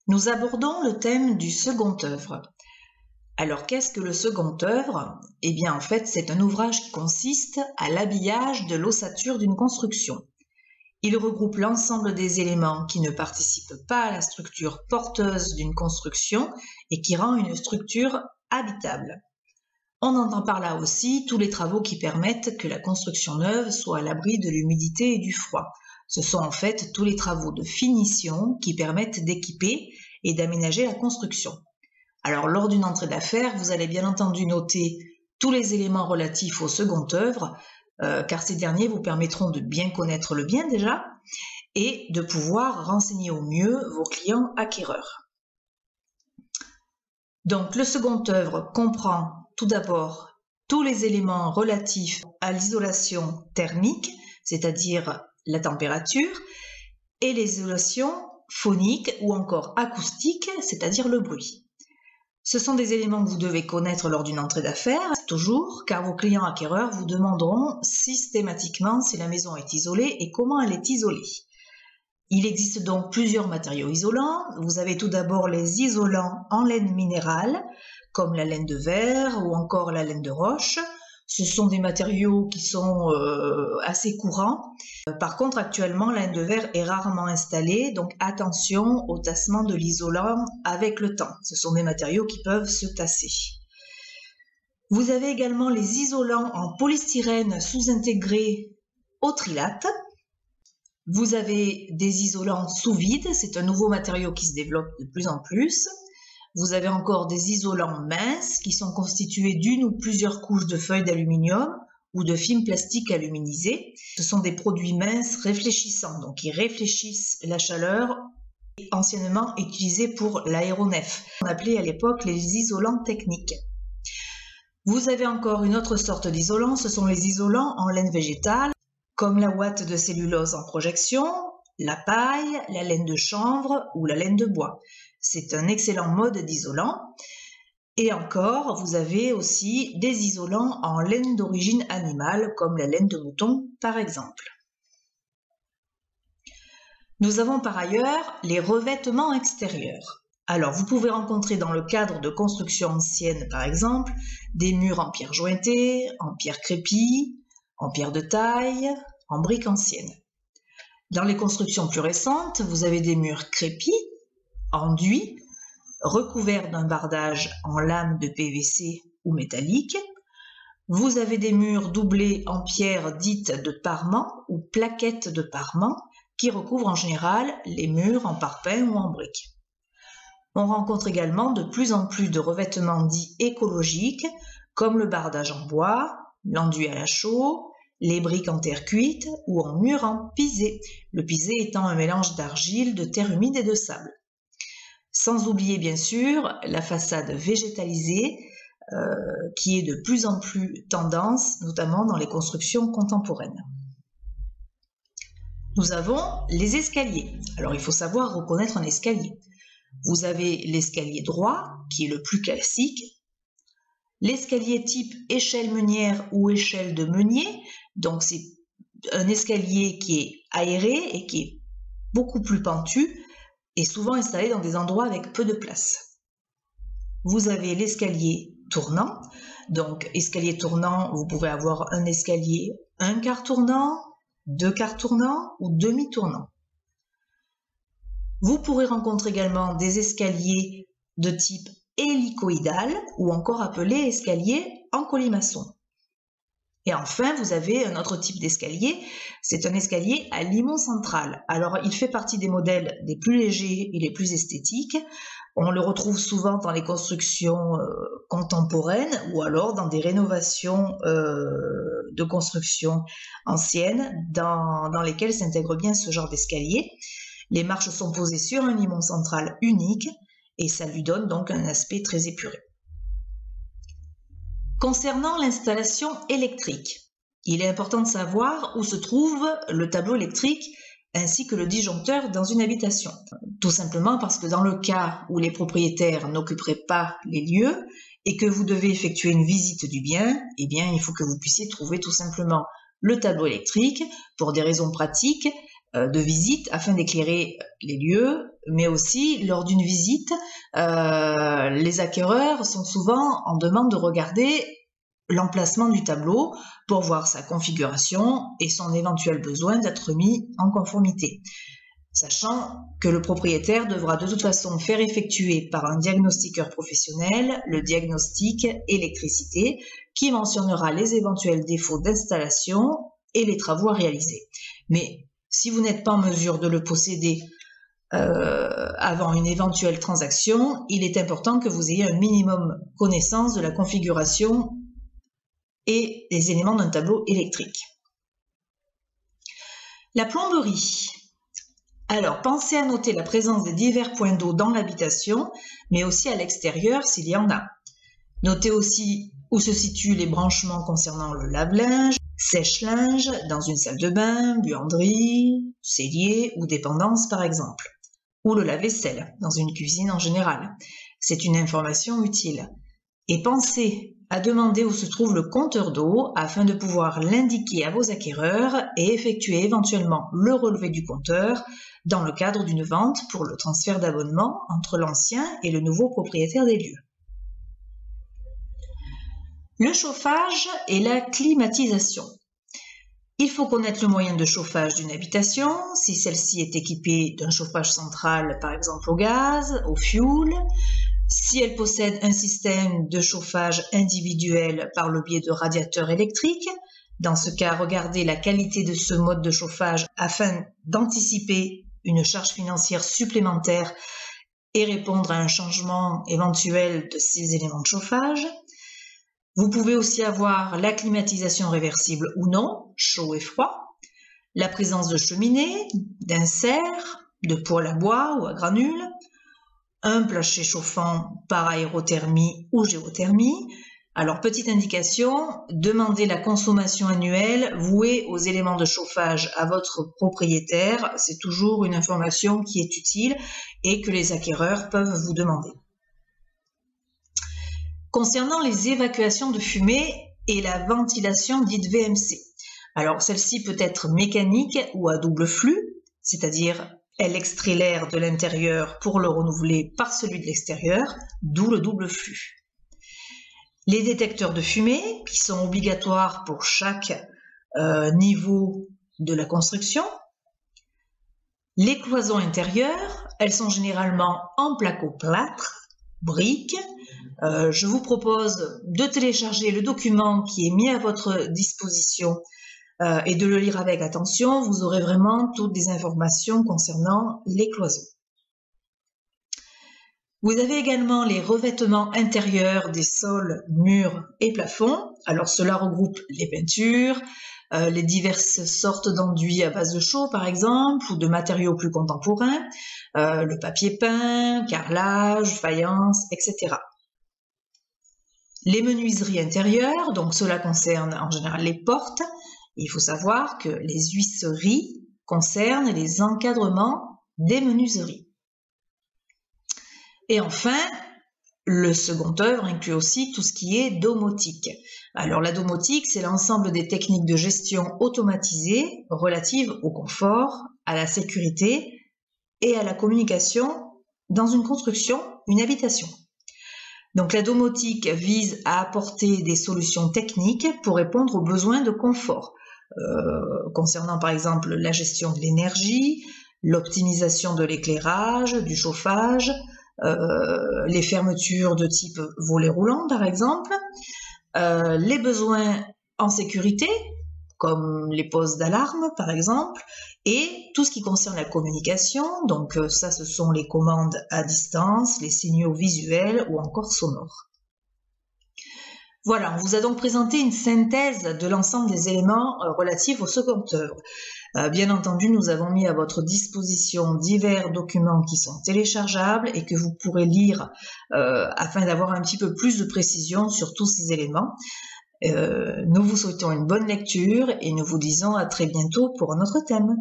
Nous abordons le thème du second œuvre. Alors, qu'est-ce que le second œuvre? Eh bien, en fait, c'est un ouvrage qui consiste à l'habillage de l'ossature d'une construction. Il regroupe l'ensemble des éléments qui ne participent pas à la structure porteuse d'une construction et qui rend une structure habitable. On entend par là aussi tous les travaux qui permettent que la construction neuve soit à l'abri de l'humidité et du froid. Ce sont en fait tous les travaux de finition qui permettent d'équiper et d'aménager la construction. Alors, lors d'une entrée d'affaires, vous allez bien entendu noter tous les éléments relatifs au second œuvre, car ces derniers vous permettront de bien connaître le bien déjà et de pouvoir renseigner au mieux vos clients acquéreurs. Donc, le second œuvre comprend tout d'abord tous les éléments relatifs à l'isolation thermique, c'est-à-dire la température, et l'isolation phonique ou encore acoustique, c'est-à-dire le bruit. Ce sont des éléments que vous devez connaître lors d'une entrée d'affaires, toujours, car vos clients acquéreurs vous demanderont systématiquement si la maison est isolée et comment elle est isolée. Il existe donc plusieurs matériaux isolants. Vous avez tout d'abord les isolants en laine minérale, comme la laine de verre ou encore la laine de roche. Ce sont des matériaux qui sont assez courants. Par contre, actuellement, la laine de verre est rarement installée, donc attention au tassement de l'isolant avec le temps. Ce sont des matériaux qui peuvent se tasser. Vous avez également les isolants en polystyrène sous-intégré au trilate. Vous avez des isolants sous vide, c'est un nouveau matériau qui se développe de plus en plus. Vous avez encore des isolants minces qui sont constitués d'une ou plusieurs couches de feuilles d'aluminium ou de film plastique aluminisé. Ce sont des produits minces réfléchissants, donc qui réfléchissent la chaleur, anciennement utilisés pour l'aéronef. On appelait à l'époque les isolants techniques. Vous avez encore une autre sorte d'isolant, ce sont les isolants en laine végétale, comme la ouate de cellulose en projection, la paille, la laine de chanvre ou la laine de bois. C'est un excellent mode d'isolant. Et encore, vous avez aussi des isolants en laine d'origine animale, comme la laine de mouton par exemple. Nous avons par ailleurs les revêtements extérieurs. Alors, vous pouvez rencontrer dans le cadre de constructions anciennes, par exemple, des murs en pierre jointée, en pierre crépie, en pierre de taille, en briques anciennes. Dans les constructions plus récentes, vous avez des murs crépis, enduits, recouverts d'un bardage en lame de PVC ou métallique. Vous avez des murs doublés en pierre dite de parement ou plaquettes de parement qui recouvrent en général les murs en parpaing ou en briques. On rencontre également de plus en plus de revêtements dits écologiques comme le bardage en bois, l'enduit à la chaux, les briques en terre cuite ou en mur en pisé, le pisé étant un mélange d'argile, de terre humide et de sable. Sans oublier bien sûr la façade végétalisée qui est de plus en plus tendance, notamment dans les constructions contemporaines. Nous avons les escaliers. Alors il faut savoir reconnaître un escalier. Vous avez l'escalier droit qui est le plus classique, l'escalier type échelle meunière ou échelle de meunier, donc c'est un escalier qui est aéré et qui est beaucoup plus pentu et souvent installé dans des endroits avec peu de place. Vous avez l'escalier tournant, donc escalier tournant, vous pouvez avoir un escalier un quart tournant, deux quarts tournants ou demi-tournant. Vous pourrez rencontrer également des escaliers de type hélicoïdal ou encore appelé escalier en colimaçon. Et enfin, vous avez un autre type d'escalier, c'est un escalier à limon central. Alors, il fait partie des modèles des plus légers et les plus esthétiques. On le retrouve souvent dans les constructions contemporaines ou alors dans des rénovations de constructions anciennes dans lesquelles s'intègre bien ce genre d'escalier. Les marches sont posées sur un limon central unique et ça lui donne donc un aspect très épuré. Concernant l'installation électrique, il est important de savoir où se trouve le tableau électrique ainsi que le disjoncteur dans une habitation. Tout simplement parce que dans le cas où les propriétaires n'occuperaient pas les lieux et que vous devez effectuer une visite du bien, eh bien il faut que vous puissiez trouver tout simplement le tableau électrique pour des raisons pratiques. de visite afin d'éclairer les lieux, mais aussi lors d'une visite, les acquéreurs sont souvent en demande de regarder l'emplacement du tableau pour voir sa configuration et son éventuel besoin d'être mis en conformité, sachant que le propriétaire devra de toute façon faire effectuer par un diagnostiqueur professionnel le diagnostic électricité qui mentionnera les éventuels défauts d'installation et les travaux à réaliser. Mais si vous n'êtes pas en mesure de le posséder avant une éventuelle transaction, il est important que vous ayez un minimum connaissance de la configuration et des éléments d'un tableau électrique. La plomberie. Alors, pensez à noter la présence des divers points d'eau dans l'habitation, mais aussi à l'extérieur s'il y en a. Notez aussi où se situent les branchements concernant le lave-linge, sèche-linge, dans une salle de bain, buanderie, cellier ou dépendance par exemple, ou le lave-vaisselle, dans une cuisine en général. C'est une information utile. Et pensez à demander où se trouve le compteur d'eau afin de pouvoir l'indiquer à vos acquéreurs et effectuer éventuellement le relevé du compteur dans le cadre d'une vente pour le transfert d'abonnement entre l'ancien et le nouveau propriétaire des lieux. Le chauffage et la climatisation. Il faut connaître le moyen de chauffage d'une habitation, si celle-ci est équipée d'un chauffage central, par exemple au gaz, au fioul, si elle possède un système de chauffage individuel par le biais de radiateurs électriques. Dans ce cas, regardez la qualité de ce mode de chauffage afin d'anticiper une charge financière supplémentaire et répondre à un changement éventuel de ces éléments de chauffage. Vous pouvez aussi avoir la climatisation réversible ou non, chaud et froid, la présence de cheminée, d'inserts, de poêle à bois ou à granules, un plancher chauffant par aérothermie ou géothermie. Alors, petite indication, demandez la consommation annuelle vouée aux éléments de chauffage à votre propriétaire. C'est toujours une information qui est utile et que les acquéreurs peuvent vous demander. Concernant les évacuations de fumée et la ventilation dite VMC. Alors, celle-ci peut être mécanique ou à double flux, c'est-à-dire elle extrait l'air de l'intérieur pour le renouveler par celui de l'extérieur, d'où le double flux. Les détecteurs de fumée, qui sont obligatoires pour chaque niveau de la construction. Les cloisons intérieures, elles sont généralement en placo-plâtre, briques. Je vous propose de télécharger le document qui est mis à votre disposition et de le lire avec attention. Vous aurez vraiment toutes les informations concernant les cloisons. Vous avez également les revêtements intérieurs des sols, murs et plafonds. Alors cela regroupe les peintures, les diverses sortes d'enduits à base de chaux par exemple, ou de matériaux plus contemporains, le papier peint, carrelage, faïence, etc. Les menuiseries intérieures, donc cela concerne en général les portes. Il faut savoir que les huisseries concernent les encadrements des menuiseries. Et enfin, le second œuvre inclut aussi tout ce qui est domotique. Alors la domotique, c'est l'ensemble des techniques de gestion automatisées relatives au confort, à la sécurité et à la communication dans une construction, une habitation. Donc la domotique vise à apporter des solutions techniques pour répondre aux besoins de confort, concernant par exemple la gestion de l'énergie, l'optimisation de l'éclairage, du chauffage, les fermetures de type volet roulant par exemple, les besoins en sécurité comme les poses d'alarme par exemple, et tout ce qui concerne la communication, donc ça ce sont les commandes à distance, les signaux visuels ou encore sonores. Voilà, on vous a donc présenté une synthèse de l'ensemble des éléments relatifs au second œuvre. Bien entendu, nous avons mis à votre disposition divers documents qui sont téléchargeables et que vous pourrez lire afin d'avoir un petit peu plus de précision sur tous ces éléments. Nous vous souhaitons une bonne lecture et nous vous disons à très bientôt pour un autre thème.